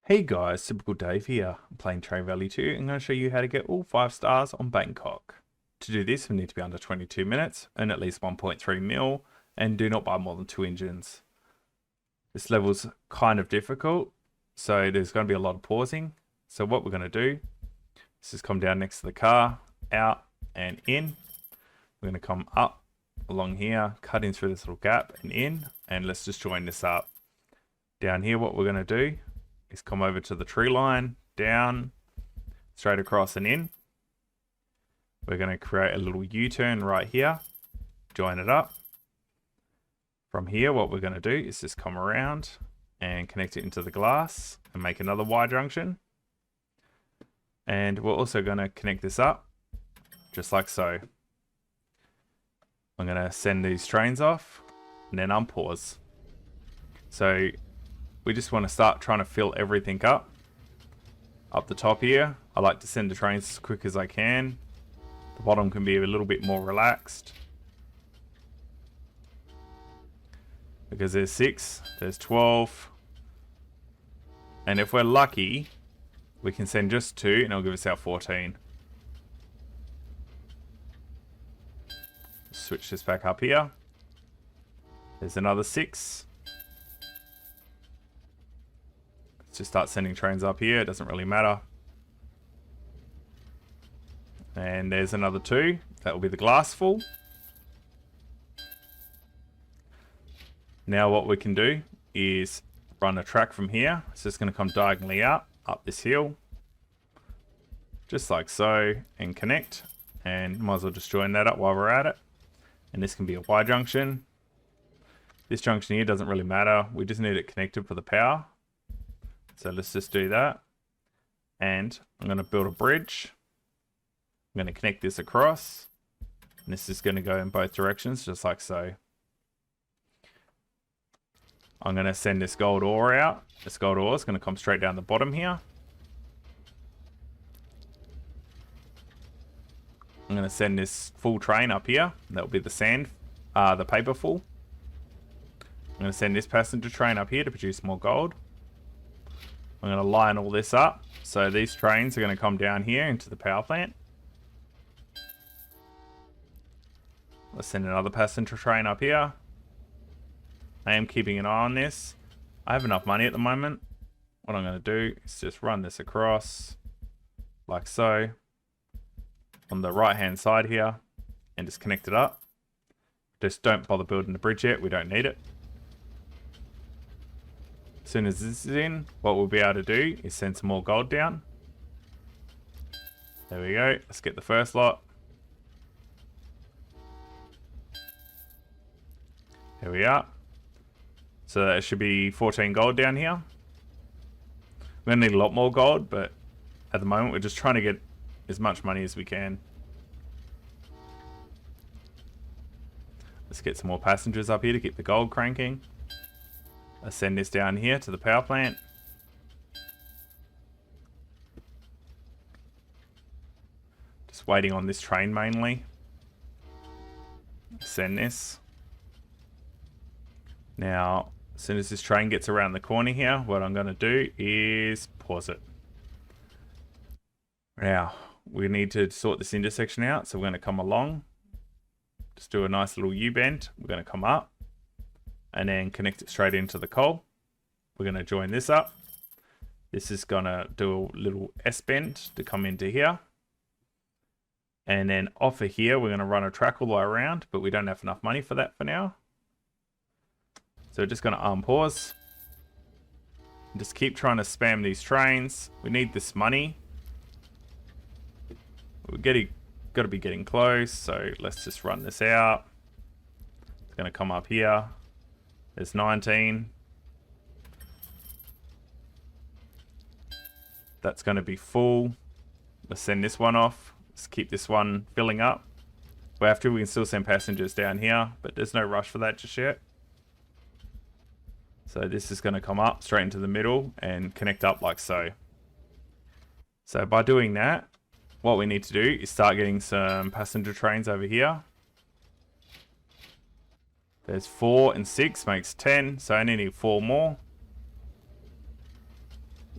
Hey guys, Typical Dave here. I'm playing Train Valley 2. I'm going to show you how to get all 5 stars on Bangkok. To do this, we need to be under 22 minutes, earn at least 1.3 mil, and do not buy more than 2 engines. This level's kind of difficult, so there's going to be a lot of pausing. So what we're going to do is just come down next to the car, out and in. We're going to come up along here, cut in through this little gap and in, and let's just join this up. Down here, what we're going to do is come over to the tree line, down, straight across and in. We're going to create a little U-turn right here, join it up. From here, what we're going to do is just come around and connect it into the glass and make another Y junction. And we're also going to connect this up, just like so. I'm going to send these trains off and then unpause. So we just want to start trying to fill everything up the top here. I like to send the trains as quick as I can. The bottom can be a little bit more relaxed because there's 6, there's 12, and if we're lucky we can send just 2 and it'll give us our 14. Switch this back up here. There's another 6. Just start sending trains up here, it doesn't really matter. And there's another 2, that will be the glass full. Now what we can do is run a track from here. It's just going to come diagonally out, up this hill, just like so, and connect. And might as well just join that up while we're at it. And this can be a Y junction. This junction here doesn't really matter, we just need it connected for the power. So let's just do that. And I'm going to build a bridge. I'm going to connect this across. And this is going to go in both directions, just like so. I'm going to send this gold ore out. This gold ore is going to come straight down the bottom here. I'm going to send this full train up here. That will be the sand, the paper full. I'm going to send this passenger train up here to produce more gold. I'm going to line all this up. So these trains are going to come down here into the power plant. Let's send another passenger train up here. I am keeping an eye on this. I have enough money at the moment. What I'm going to do is just run this across like so on the right hand side here and just connect it up. Just don't bother building the bridge yet, we don't need it. As soon as this is in, what we'll be able to do is send some more gold down. There we go. Let's get the first lot. Here we are. So that should be 14 gold down here. We're going to need a lot more gold, but at the moment we're just trying to get as much money as we can. Let's get some more passengers up here to keep the gold cranking. Let's send this down here to the power plant. Just waiting on this train mainly. Send this. Now, as soon as this train gets around the corner here, what I'm going to do is pause it. Now, we need to sort this intersection out, so we're going to come along. Just do a nice little U-bend. We're going to come up and then connect it straight into the coal. We're going to join this up. This is going to do a little S-bend to come into here. And then off of here, we're going to run a track all the way around, but we don't have enough money for that for now. So we're just going to unpause. Just keep trying to spam these trains. We need this money. We're got to be getting close, so let's just run this out. It's going to come up here. There's 19. That's going to be full. Let's send this one off. Let's keep this one filling up. We can still send passengers down here, but there's no rush for that just yet. So this is going to come up straight into the middle and connect up like so. So by doing that, what we need to do is start getting some passenger trains over here. There's 4 and 6 makes 10, so I only need 4 more.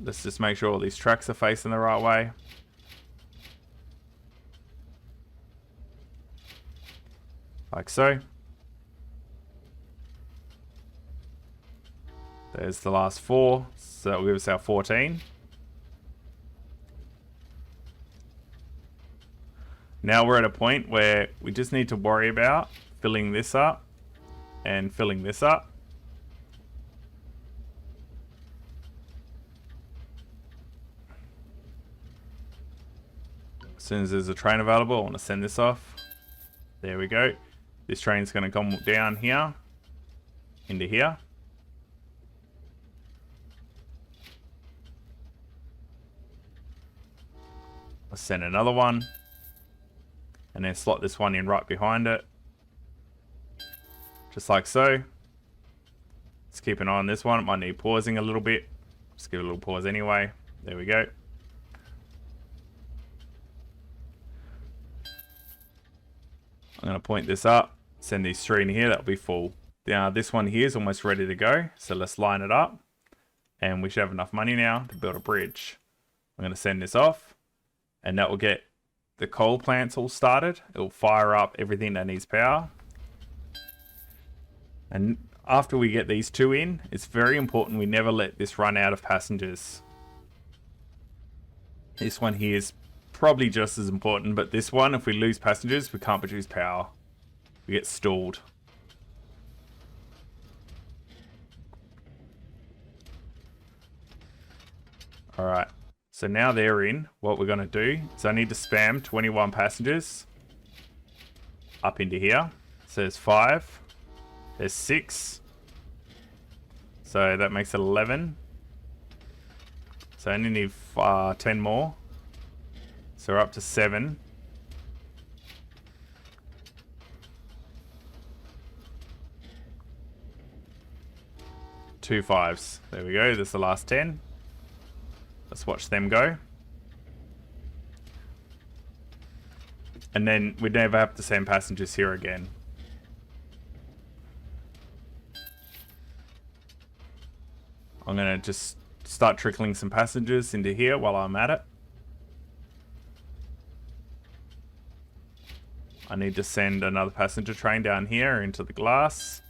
Let's just make sure all these tracks are facing the right way. Like so. There's the last 4, so that will give us our 14. Now we're at a point where we just need to worry about filling this up and filling this up. As soon as there's a train available, I want to send this off. There we go. This train's going to come down here into here. Let's send another one. And then slot this one in right behind it. Just like so. Let's keep an eye on this one. It might need pausing a little bit. Just give it a little pause anyway. There we go. I'm going to point this up. Send these 3 in here. That'll be full. Now this one here is almost ready to go. So let's line it up. And we should have enough money now to build a bridge. I'm going to send this off. And that will get the coal plants all started. It will fire up everything that needs power. And after we get these 2 in, it's very important we never let this run out of passengers. This one here is probably just as important, but this one, if we lose passengers, we can't produce power. We get stalled. Alright, so now they're in. What we're going to do is I need to spam 21 passengers up into here. So there's 5. There's 6. So that makes it 11. So I only need 10 more. So we're up to 7. Two 5s. There we go. That's the last 10. Let's watch them go. And then we'd never have to send passengers here again. I'm going to just start trickling some passengers into here while I'm at it. I need to send another passenger train down here into the glass.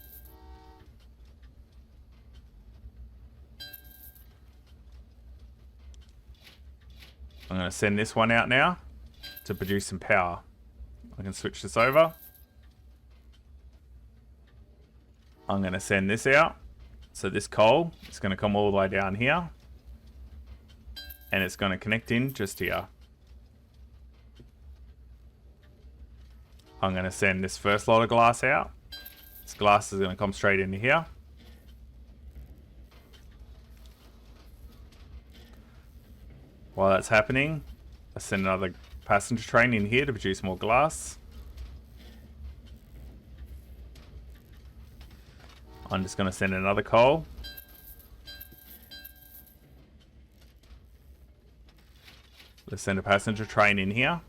I'm going to send this one out now to produce some power. I can switch this over. I'm going to send this out. So this coal is going to come all the way down here. And it's going to connect in just here. I'm going to send this first lot of glass out. This glass is going to come straight into here. While that's happening, I send another passenger train in here to produce more glass. I'm just going to send another coal. Let's send a passenger train in here.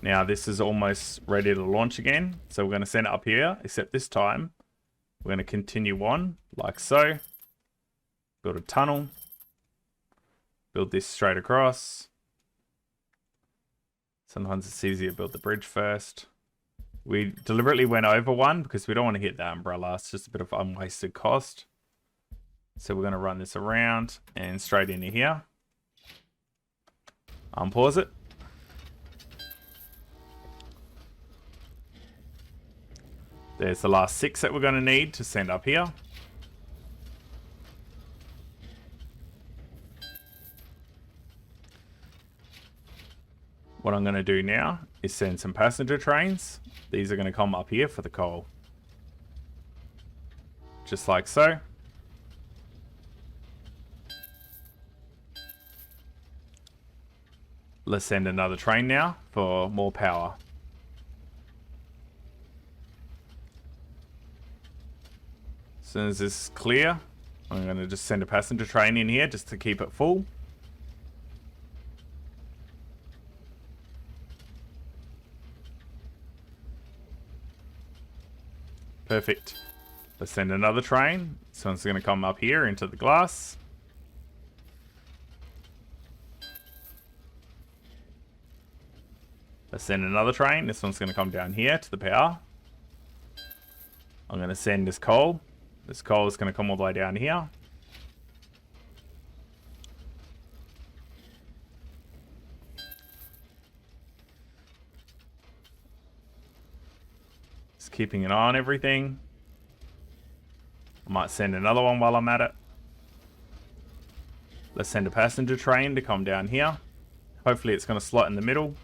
Now this is almost ready to launch again. So we're going to send it up here, except this time we're going to continue on like so. Build a tunnel. Build this straight across. Sometimes it's easier to build the bridge first. We deliberately went over one because we don't want to hit that umbrella. It's just a bit of unwasted cost. So we're going to run this around and straight into here. Unpause it. There's the last 6 that we're going to need to send up here. What I'm going to do now is send some passenger trains. These are going to come up here for the coal. Just like so. Let's send another train now for more power. As soon as this is clear, I'm going to just send a passenger train in here just to keep it full. Perfect. Let's send another train. This one's going to come up here into the glass. Let's send another train. This one's going to come down here to the power. I'm going to send this coal. This coal is going to come all the way down here. Just keeping an eye on everything. I might send another one while I'm at it. Let's send a passenger train to come down here. Hopefully it's going to slot in the middle.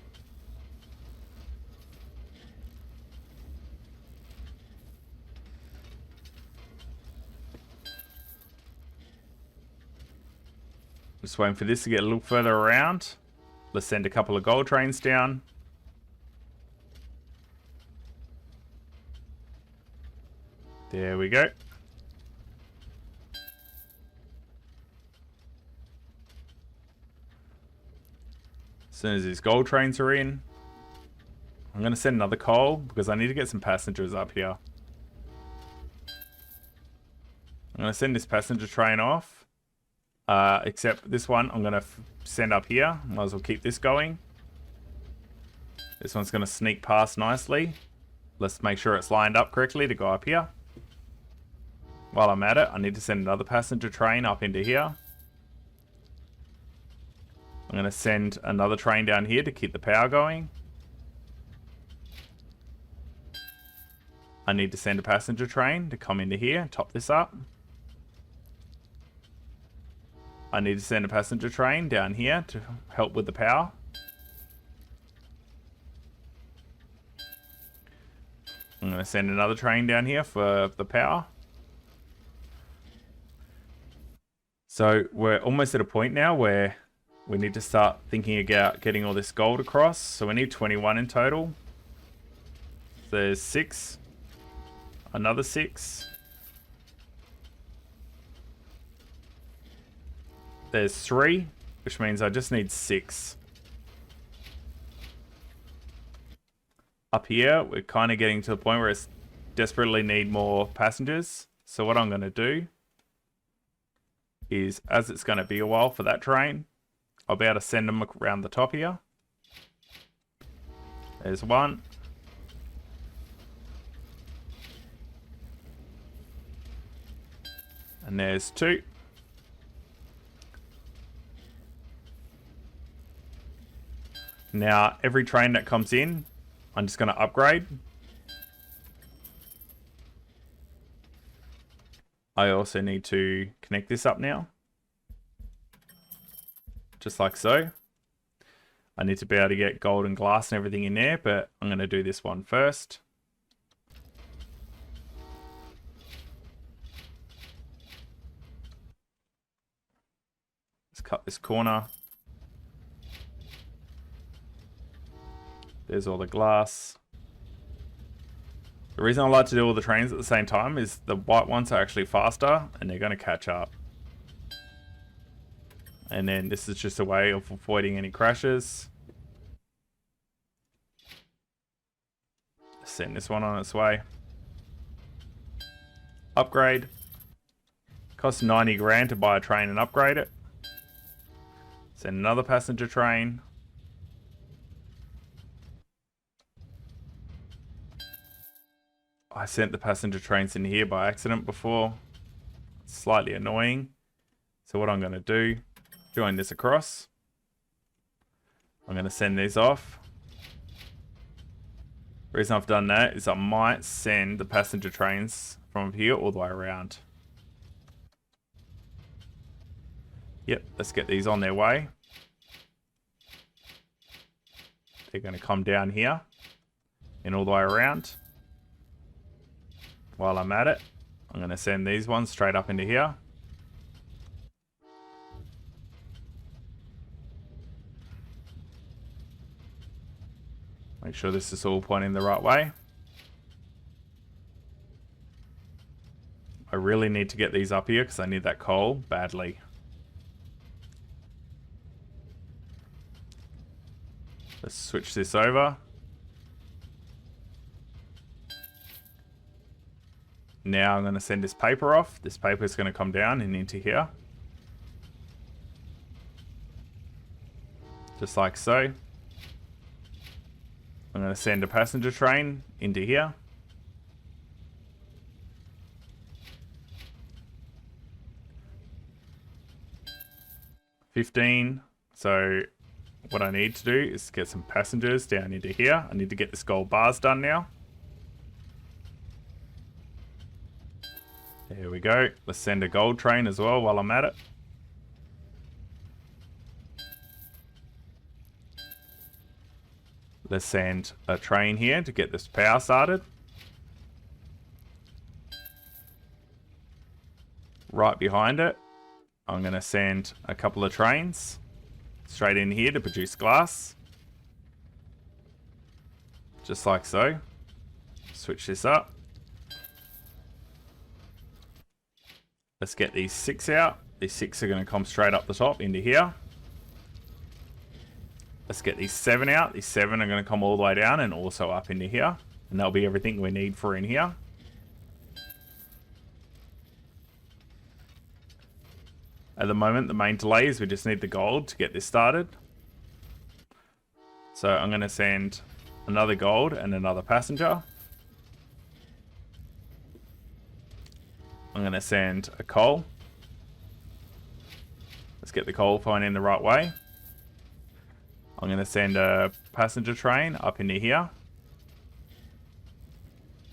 Just waiting for this to get a little further around. Let's send a couple of gold trains down. There we go. As soon as these gold trains are in, I'm going to send another coal because I need to get some passengers up here. I'm going to send this passenger train off. Except this one I'm going to send up here. Might as well keep this going. This one's going to sneak past nicely. Let's make sure it's lined up correctly to go up here. While I'm at it, I need to send another passenger train up into here. I'm going to send another train down here to keep the power going. I need to send a passenger train to come into here and top this up. I need to send a passenger train down here to help with the power. I'm going to send another train down here for the power. So we're almost at a point now where we need to start thinking about getting all this gold across. So we need 21 in total. There's 6. Another 6. There's 3, which means I just need 6. Up here, we're kind of getting to the point where I desperately need more passengers. So what I'm going to do is, as it's going to be a while for that train, I'll be able to send them around the top here. There's 1. And there's 2. Now, every train that comes in, I'm just going to upgrade. I also need to connect this up now. Just like so. I need to be able to get gold and glass and everything in there, but I'm going to do this one first. Let's cut this corner. There's all the glass. The reason I like to do all the trains at the same time is the white ones are actually faster and they're going to catch up. And then this is just a way of avoiding any crashes. Send this one on its way. Upgrade. Costs 90 grand to buy a train and upgrade it. Send another passenger train. I sent the passenger trains in here by accident before. It's slightly annoying. So what I'm going to do, join this across. I'm going to send these off. The reason I've done that is I might send the passenger trains from here all the way around. Yep, let's get these on their way. They're going to come down here and all the way around. While I'm at it, I'm going to send these ones straight up into here. Make sure this is all pointing the right way. I really need to get these up here because I need that coal badly. Let's switch this over. Now I'm going to send this paper off. This paper is going to come down and into here. Just like so. I'm going to send a passenger train into here. $15. So what I need to do is get some passengers down into here. I need to get this gold bars done now. There we go. Let's send a gold train as well while I'm at it. Let's send a train here to get this power started. Right behind it, I'm going to send a couple of trains straight in here to produce glass. Just like so. Switch this up. Let's get these 6 out. These 6 are going to come straight up the top into here. Let's get these 7 out. These 7 are going to come all the way down and also up into here. And that'll be everything we need for in here. At the moment, the main delay is we just need the gold to get this started. So I'm going to send another gold and another passenger. I'm going to send a coal. Let's get the coal pointing the right way. I'm going to send a passenger train up into here.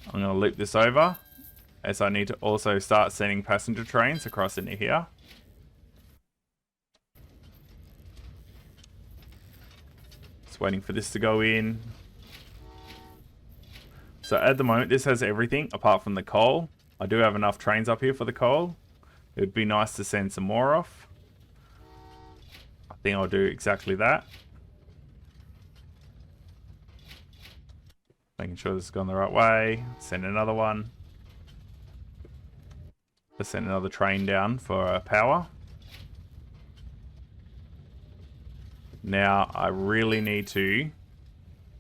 I'm going to loop this over, as I need to also start sending passenger trains across into here. Just waiting for this to go in. So at the moment, this has everything apart from the coal. I do have enough trains up here for the coal. It would be nice to send some more off. I think I'll do exactly that. Making sure this is going the right way. Send another one. Let's send another train down for power. Now I really need to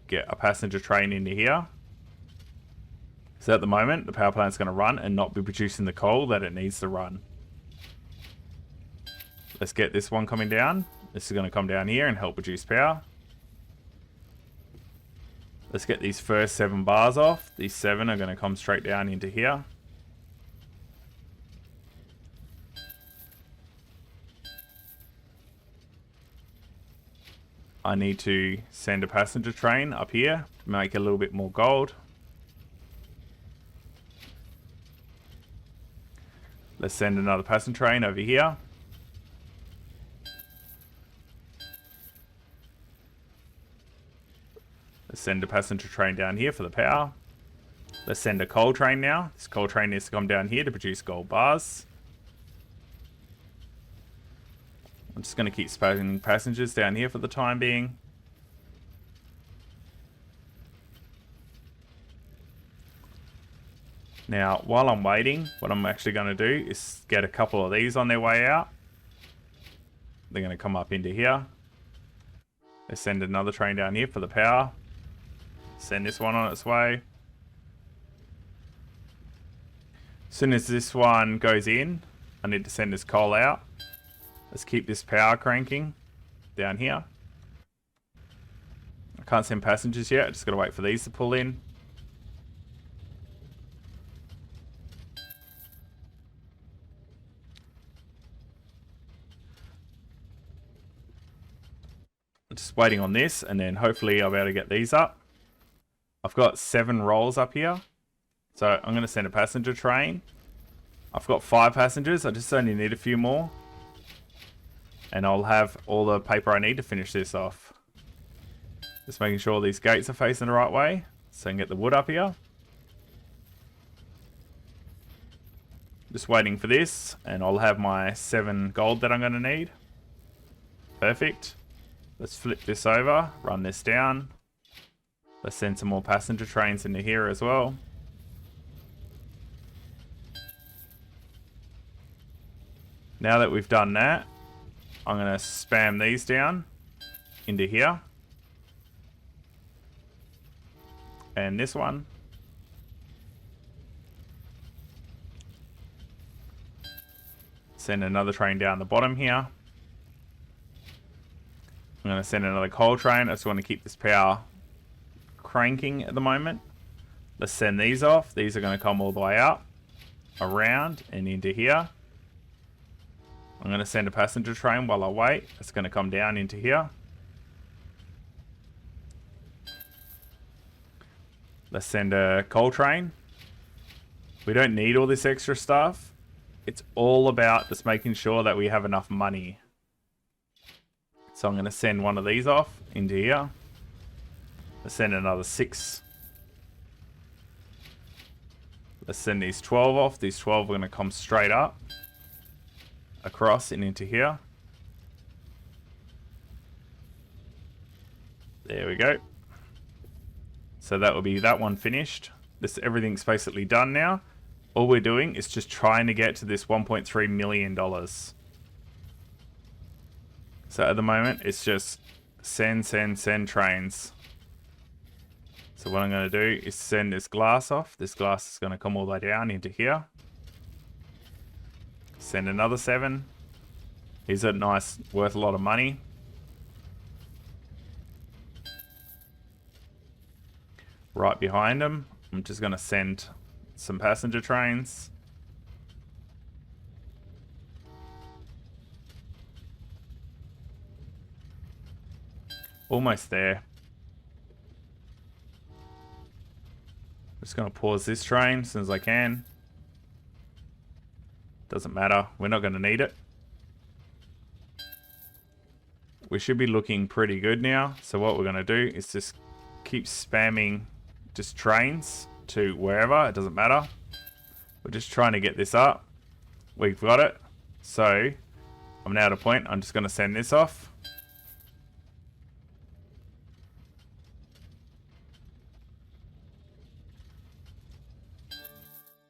get a passenger train into here. So at the moment, the power plant's going to run and not be producing the coal that it needs to run. Let's get this one coming down. This is going to come down here and help produce power. Let's get these first 7 bars off. These 7 are going to come straight down into here. I need to send a passenger train up here to make a little bit more gold. Let's send another passenger train over here. Let's send a passenger train down here for the power. Let's send a coal train now. This coal train needs to come down here to produce gold bars. I'm just going to keep spamming passengers down here for the time being. Now, while I'm waiting, what I'm actually going to do is get a couple of these on their way out. They're going to come up into here. Let's send another train down here for the power. Send this one on its way. As soon as this one goes in, I need to send this coal out. Let's keep this power cranking down here. I can't send passengers yet. I just got to wait for these to pull in. Just waiting on this, and then hopefully I'll be able to get these up. I've got 7 rolls up here, so I'm going to send a passenger train. I've got 5 passengers. I just only need a few more, and I'll have all the paper I need to finish this off. Just making sure these gates are facing the right way so I can get the wood up here. Just waiting for this, and I'll have my 7 gold that I'm going to need. Perfect. Let's flip this over, run this down. Let's send some more passenger trains into here as well. Now that we've done that, I'm going to spam these down into here. And this one. Send another train down the bottom here. I'm going to send another coal train. I just want to keep this power cranking at the moment. Let's send these off. These are going to come all the way up, around, and into here. I'm going to send a passenger train while I wait. It's going to come down into here. Let's send a coal train. We don't need all this extra stuff. It's all about just making sure that we have enough money. So I'm going to send one of these off into here. Let's send another 6. Let's send these 12 off. These 12 are going to come straight up, across and into here. There we go. So that will be that one finished. Everything's basically done now. All we're doing is just trying to get to this $1.3 million. So at the moment, it's just send trains. So what I'm going to do is send this glass off. This glass is going to come all the way down into here. Send another 7. These are nice, worth a lot of money. Right behind them, I'm just going to send some passenger trains. Almost there. Just going to pause this train as soon as I can. Doesn't matter. We're not going to need it. We should be looking pretty good now. So what we're going to do is just keep spamming just trains to wherever. It doesn't matter. We're just trying to get this up. We've got it. So I'm now at a point. I'm just going to send this off.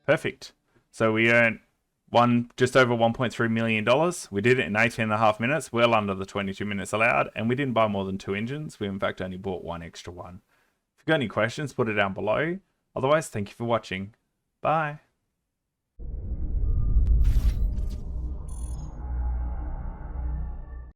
Perfect. So we earned just over $1.3 million. We did it in 18.5 minutes, well under the 22 minutes allowed, and we didn't buy more than 2 engines. We in fact only bought 1 extra one. If you've got any questions, put it down below. Otherwise, thank you for watching. Bye.